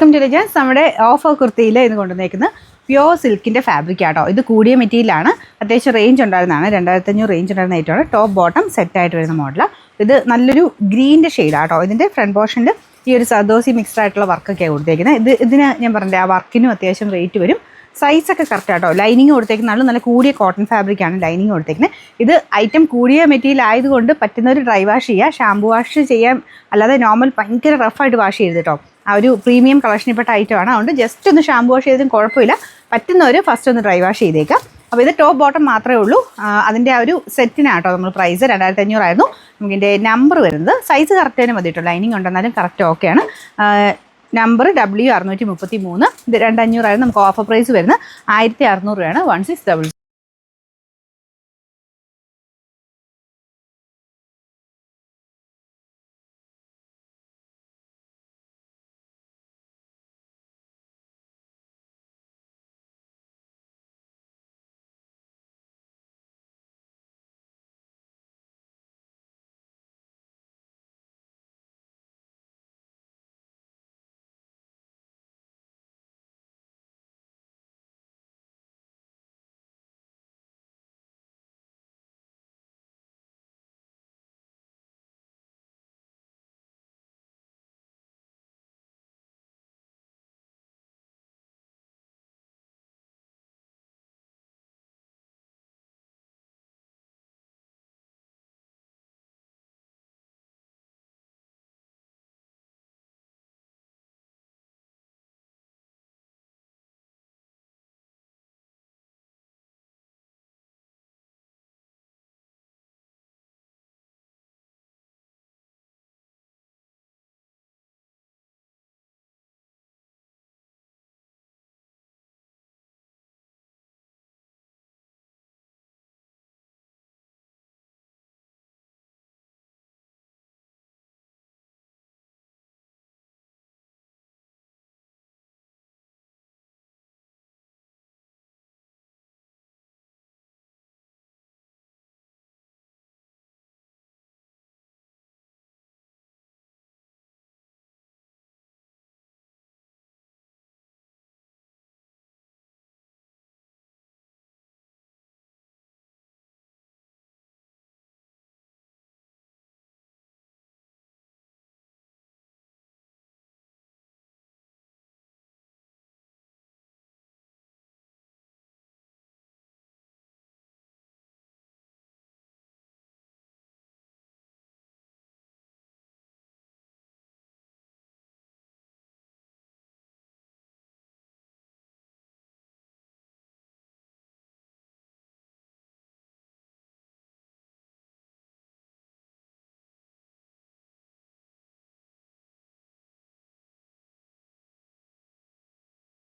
നമ്മുടെ ഓഫർ കുർത്തിയിൽ ഇത് കൊണ്ടുവന്നേക്കുന്നത് pure സിൽക്കിൻ്റെ fabric ആട്ടോ. ഇത് കൂടിയ മെറ്റീരിയലാണ്, അത്യാവശ്യം റേഞ്ച് ഉണ്ടായിരുന്നതാണ്, 2500 റേഞ്ച് ഉണ്ടായിരുന്ന ഐറ്റമാണ്. ടോപ്പ് ബോട്ടം സെറ്റായിട്ട് വരുന്ന മോഡലാണ്. ഇത് നല്ലൊരു ഗ്രീൻ്റെ ഷെയ്ഡാട്ടോ. ഇതിൻ്റെ ഫ്രണ്ട് പോർഷനിൽ ഈ ഒരു സർദോസി മിക്സ്ഡ് ആയിട്ടുള്ള വർക്കൊക്കെയാണ് കൊടുത്തേക്കുന്നത്. ഇതിന് ഞാൻ പറഞ്ഞില്ലേ, ആ വർക്കിനും അത്യാവശ്യം റേറ്റ് വരും. സൈസൊക്കെ കറക്റ്റ് ആട്ടോ. ലൈനിങ് കൊടുത്തേക്കുന്ന നല്ല കൂടിയ കോട്ടൺ ഫാബ്രിക്കാണ് ലൈനിങ് കൊടുത്തേക്കുന്നത്. ഇത് ഐറ്റം കൂടിയ മെറ്റീരിയൽ ആയതുകൊണ്ട് പറ്റുന്നവർ ഡ്രൈ വാഷ് ചെയ്യുക, ഷാമ്പു വാഷ് ചെയ്യാൻ, അല്ലാതെ നോർമൽ ഭയങ്കര റഫായിട്ട് വാഷ് ചെയ്ത് കേട്ടോ. ആ ഒരു പ്രീമിയം കളക്ഷനിൽപ്പെട്ട ഐറ്റമാണ്. അതുകൊണ്ട് ജസ്റ്റ് ഒന്ന് ഷാമ്പു വാഷ് ചെയ്തതും കുഴപ്പമില്ല. പറ്റുന്നവർ ഫസ്റ്റ് ഒന്ന് ഡ്രൈ വാഷ് ചെയ്തേക്കാം. അപ്പോൾ ഇത് ടോപ്പ് ബോട്ടം മാത്രമേ ഉള്ളൂ. അതിൻ്റെ ആ ഒരു സെറ്റിനാട്ടോ നമ്മൾ പ്രൈസ് 2500 ആയിരുന്നു. നമുക്കിതിൻ്റെ നമ്പർ വരുന്നത് സൈസ് കറക്റ്റ് തന്നെ മതി കേട്ടോ. ലൈനിങ് ഉണ്ടെന്നാലും കറക്റ്റ് ഓക്കെയാണ്. Number W633. ഇത് 2500 ആയിരുന്നു. നമുക്ക് ഓഫർ പ്രൈസ് വരുന്നത് 1600 രൂപയാണ്. 1600.